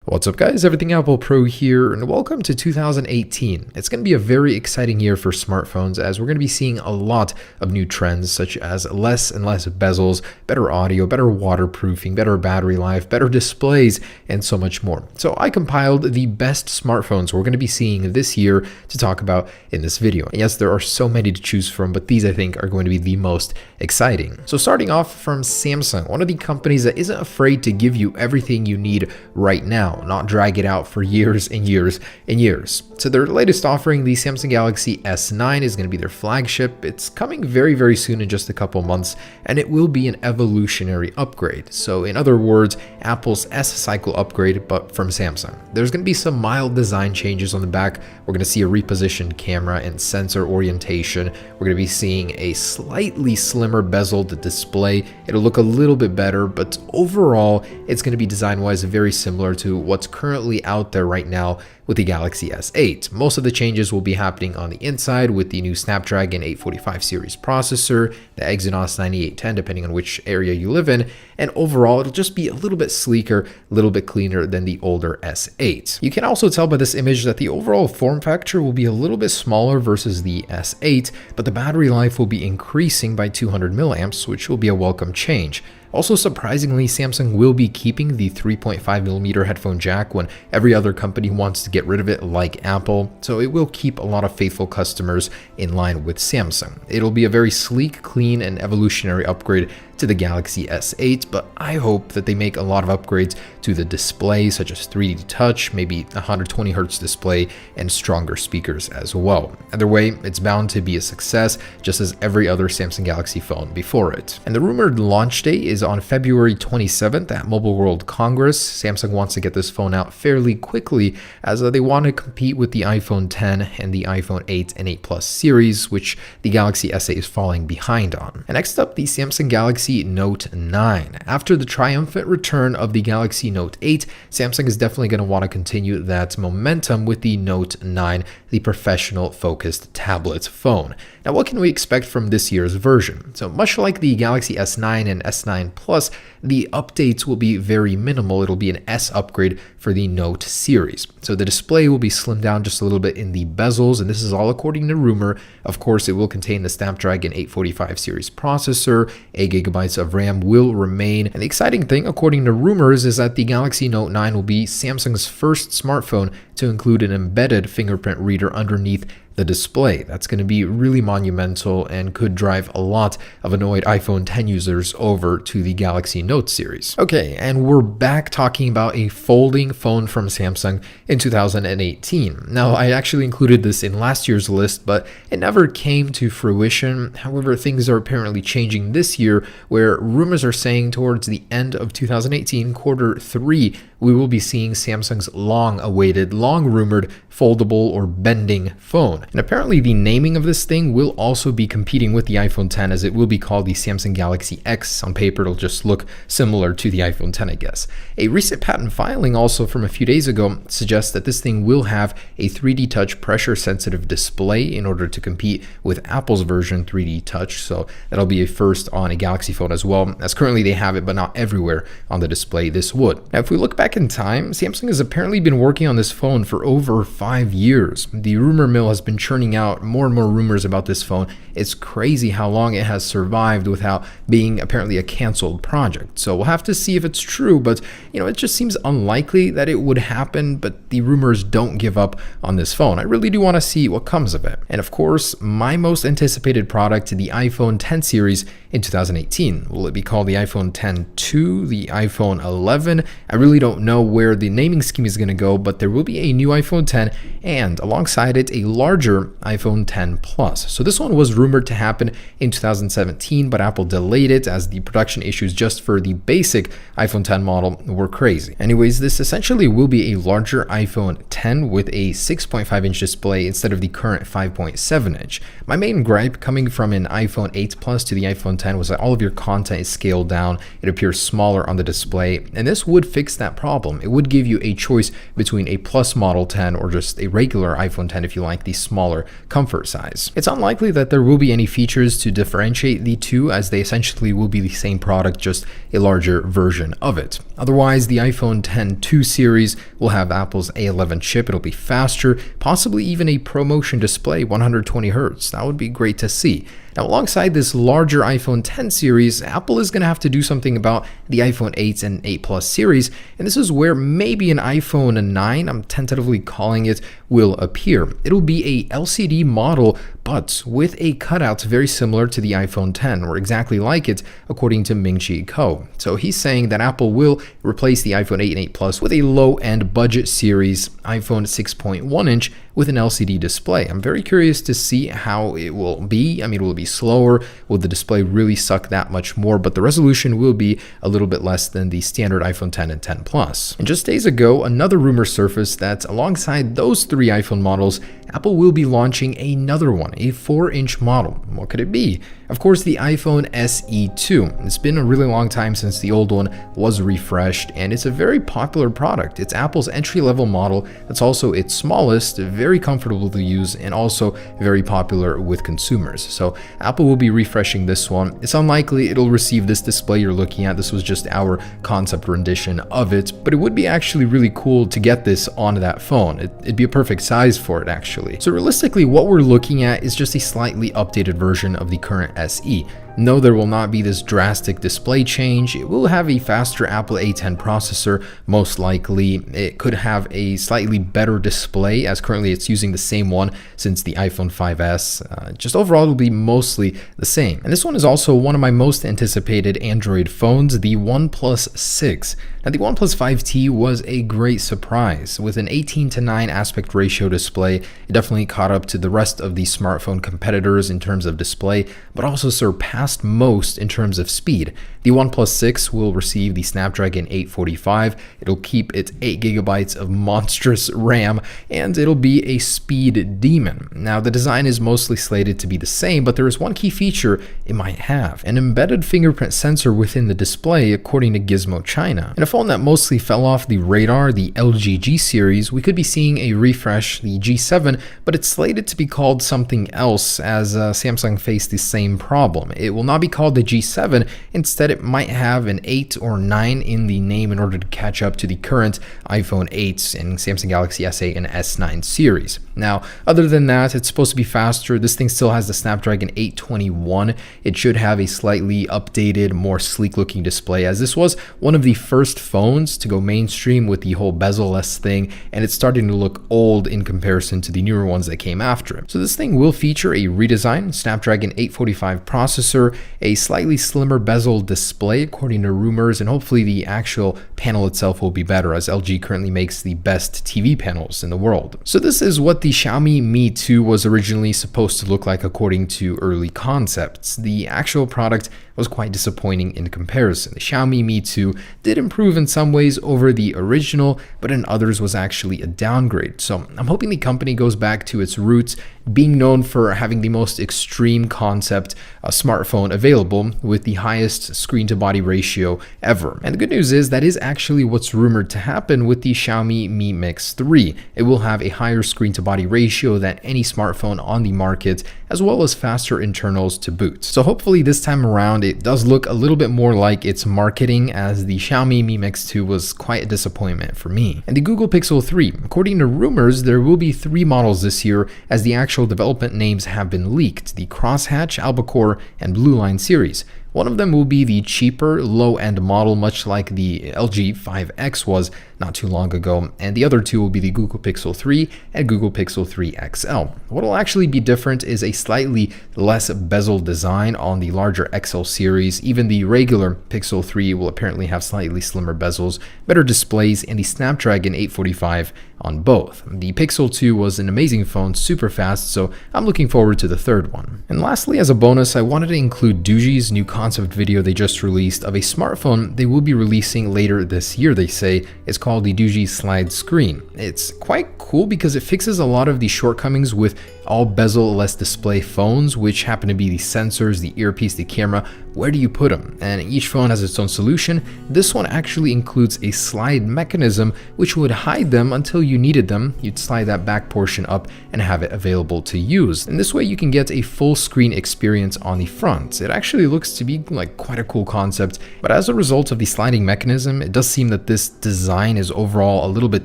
What's up guys, Everything Apple Pro here, and welcome to 2018. It's going to be a very exciting year for smartphones as we're going to be seeing a lot of new trends such as less and less bezels, better audio, better waterproofing, better battery life, better displays, and so much more. So I compiled the best smartphones we're going to be seeing this year to talk about in this video. And yes, there are so many to choose from, but these I think are going to be the most exciting. So starting off from Samsung, one of the companies that isn't afraid to give you everything you need right now, not drag it out for years and years and years. So their latest offering, the Samsung Galaxy S9, is going to be their flagship. It's coming very, very soon in just a couple months, and it will be an evolutionary upgrade. So in other words, Apple's S-Cycle upgrade, but from Samsung. There's going to be some mild design changes on the back. We're going to see a repositioned camera and sensor orientation. We're going to be seeing a slightly slimmer bezeled display. It'll look a little bit better, but overall, it's going to be design-wise very similar to what's currently out there right now with the Galaxy S8. Most of the changes will be happening on the inside with the new Snapdragon 845 series processor, the Exynos 9810 depending on which area you live in, and overall it'll just be a little bit sleeker, a little bit cleaner than the older S8. You can also tell by this image that the overall form factor will be a little bit smaller versus the S8, but the battery life will be increasing by 200 milliamps, which will be a welcome change. Also, surprisingly, Samsung will be keeping the 3.5mm headphone jack when every other company wants to get rid of it like Apple, so it will keep a lot of faithful customers in line with Samsung. It'll be a very sleek, clean, and evolutionary upgrade to the Galaxy S8, but I hope that they make a lot of upgrades to the display, such as 3D touch, maybe 120Hz display, and stronger speakers as well. Either way, it's bound to be a success, just as every other Samsung Galaxy phone before it. And the rumored launch date is on February 27th at Mobile World Congress. Samsung wants to get this phone out fairly quickly as they want to compete with the iPhone X and the iPhone 8 and 8 Plus series, which the Galaxy S8 is falling behind on. And next up, the Samsung Galaxy Note 9. After the triumphant return of the Galaxy Note 8, Samsung is definitely going to want to continue that momentum with the Note 9, the professional focused tablet phone. Now, what can we expect from this year's version? So much like the Galaxy S9 and S9 Plus, the updates will be very minimal. It'll be an S upgrade for the Note series. So the display will be slimmed down just a little bit in the bezels, and this is all according to rumor. Of course, it will contain the Snapdragon 845 series processor, 8 GB of RAM will remain. And the exciting thing, according to rumors, is that the Galaxy Note 9 will be Samsung's first smartphone to include an embedded fingerprint reader underneath the display. That's going to be really monumental and could drive a lot of annoyed iPhone X users over to the Galaxy Note series. Okay, and we're back talking about a folding phone from Samsung in 2018. Now, I actually included this in last year's list, but it never came to fruition. However, things are apparently changing this year, where rumors are saying towards the end of 2018, quarter 3, we will be seeing Samsung's long-awaited, long-rumored foldable or bending phone. And apparently the naming of this thing will also be competing with the iPhone X, as it will be called the Samsung Galaxy X. On paper, it'll just look similar to the iPhone X, I guess. A recent patent filing also from a few days ago suggests that this thing will have a 3D touch pressure-sensitive display in order to compete with Apple's version 3D touch. So that'll be a first on a Galaxy phone as well, as currently they have it, but not everywhere on the display this would. Now, if we look back in time, Samsung has apparently been working on this phone for over 5 years. The rumor mill has been churning out more and more rumors about this phone. It's crazy how long it has survived without being apparently a canceled project. So we'll have to see if it's true, but it just seems unlikely that it would happen, but the rumors don't give up on this phone. I really do want to see what comes of it. And of course, my most anticipated product, the iPhone X series in 2018. Will it be called the iPhone X2, the iPhone 11? I really don't know where the naming scheme is going to go, but there will be a new iPhone X and alongside it a larger iPhone X Plus. So this one was rumored to happen in 2017, but Apple delayed it as the production issues just for the basic iPhone X model were crazy. Anyways, this essentially will be a larger iPhone X with a 6.5-inch display instead of the current 5.7-inch. My main gripe coming from an iPhone 8 Plus to the iPhone X was that all of your content is scaled down. It appears smaller on the display, and this would fix that problem. It would give you a choice between a Plus Model 10 or just a regular iPhone 10 if you like the smaller comfort size. It's unlikely that there will be any features to differentiate the two, as they essentially will be the same product, just a larger version of it. Otherwise, the iPhone 10 2 series will have Apple's A11 chip. It'll be faster, possibly even a ProMotion display, 120Hz. That would be great to see. Now, alongside this larger iPhone 10 series, Apple is going to have to do something about the iPhone 8 and 8 Plus series, and this is where maybe an iPhone 9, I'm tentatively calling it, will appear. It'll be a LCD model, but with a cutout very similar to the iPhone 10, or exactly like it, according to Ming-Chi Kuo. So he's saying that Apple will replace the iPhone 8 and 8 Plus with a low-end budget series iPhone 6.1-inch with an LCD display. I'm very curious to see how it will be. I mean, will it be slower? Will the display really suck that much more? But the resolution will be a little bit less than the standard iPhone 10 and 10 Plus. And just days ago, another rumor surfaced that alongside those three iPhone models, Apple will be launching another one, a 4-inch model. What could it be? Of course, the iPhone SE2. It's been a really long time since the old one was refreshed, and it's a very popular product. It's Apple's entry-level model that's also its smallest, very comfortable to use, and also very popular with consumers. So Apple will be refreshing this one. It's unlikely it'll receive this display you're looking at. This was just our concept rendition of it, but it would be actually really cool to get this on that phone. It'd be a perfect size for it, actually. So realistically, what we're looking at is just a slightly updated version of the current SE. No, there will not be this drastic display change. It will have a faster Apple A10 processor, most likely. It could have a slightly better display, as currently it's using the same one since the iPhone 5S. Just overall, it'll be mostly the same. And this one is also one of my most anticipated Android phones, the OnePlus 6. Now, the OnePlus 5T was a great surprise. With an 18:9 aspect ratio display, it definitely caught up to the rest of the smartphone competitors in terms of display, but also surpassed most in terms of speed. The OnePlus 6 will receive the Snapdragon 845. It'll keep its 8 GB of monstrous RAM, and it'll be a speed demon. Now, the design is mostly slated to be the same, but there is one key feature it might have: an embedded fingerprint sensor within the display, according to Gizmo China. In a phone that mostly fell off the radar, the LG G series, we could be seeing a refresh, the G7, but it's slated to be called something else, as Samsung faced the same problem. It will not be called the G7. Instead, it might have an 8 or 9 in the name in order to catch up to the current iPhone 8 and Samsung Galaxy S8 and S9 series. Now, other than that, it's supposed to be faster. This thing still has the Snapdragon 821. It should have a slightly updated, more sleek-looking display, as this was one of the first phones to go mainstream with the whole bezel-less thing, and it's starting to look old in comparison to the newer ones that came after it. So this thing will feature a redesigned Snapdragon 845 processor, a slightly slimmer bezel display according to rumors, and hopefully the actual panel itself will be better, as LG currently makes the best TV panels in the world. So this is what the Xiaomi Mi 2 was originally supposed to look like according to early concepts. The actual product was quite disappointing in comparison. The Xiaomi Mi 2 did improve in some ways over the original, but in others was actually a downgrade. So I'm hoping the company goes back to its roots, being known for having the most extreme concept smartphone available with the highest screen-to-body ratio ever. And the good news is that is actually what's rumored to happen with the Xiaomi Mi Mix 3. It will have a higher screen-to-body ratio than any smartphone on the market, as well as faster internals to boot. So hopefully this time around it does look a little bit more like its marketing, as the Xiaomi Mi Mix 2 was quite a disappointment for me. And the Google Pixel 3, according to rumors, there will be 3 models this year, as the actual development names have been leaked: the Crosshatch, Albacore, and Blue Line series. One of them will be the cheaper, low-end model, much like the LG 5X was not too long ago, and the other two will be the Google Pixel 3 and Google Pixel 3 XL. What will actually be different is a slightly less bezel design on the larger XL series. Even the regular Pixel 3 will apparently have slightly slimmer bezels, better displays, and the Snapdragon 845 on both. The Pixel 2 was an amazing phone, super fast, so I'm looking forward to the third one. And lastly, as a bonus, I wanted to include Doogie's new concept video they just released of a smartphone they will be releasing later this year, they say. It's called the Doogee Slide Screen. It's quite cool because it fixes a lot of the shortcomings with all bezel-less display phones, which happen to be the sensors, the earpiece, the camera, where do you put them? And each phone has its own solution. This one actually includes a slide mechanism which would hide them until you needed them. You'd slide that back portion up and have it available to use. And this way you can get a full screen experience on the front. It actually looks to be like quite a cool concept, but as a result of the sliding mechanism, it does seem that this design is overall a little bit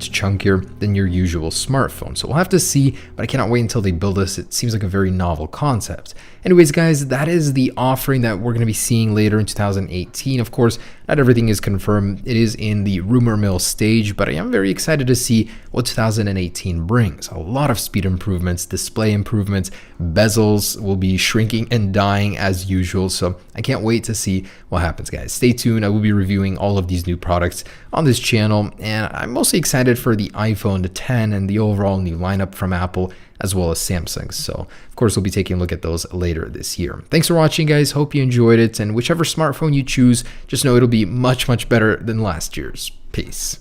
chunkier than your usual smartphone. So we'll have to see, but I cannot wait until they build this. It seems like a very novel concept. Anyways, guys, that is the offering that we're going to be seeing later in 2018. Of course, not everything is confirmed. It is in the rumor mill stage, but I am very excited to see what 2018 brings. A lot of speed improvements, display improvements, bezels will be shrinking and dying as usual. So I can't wait to see what happens, guys. Stay tuned. I will be reviewing all of these new products on this channel, and I'm mostly excited for the iPhone 10 and the overall new lineup from Apple, as well as Samsung. So of course, we'll be taking a look at those later this year. Thanks for watching, guys. Hope you enjoyed it. And whichever smartphone you choose, just know it'll be much, much better than last year's. Peace.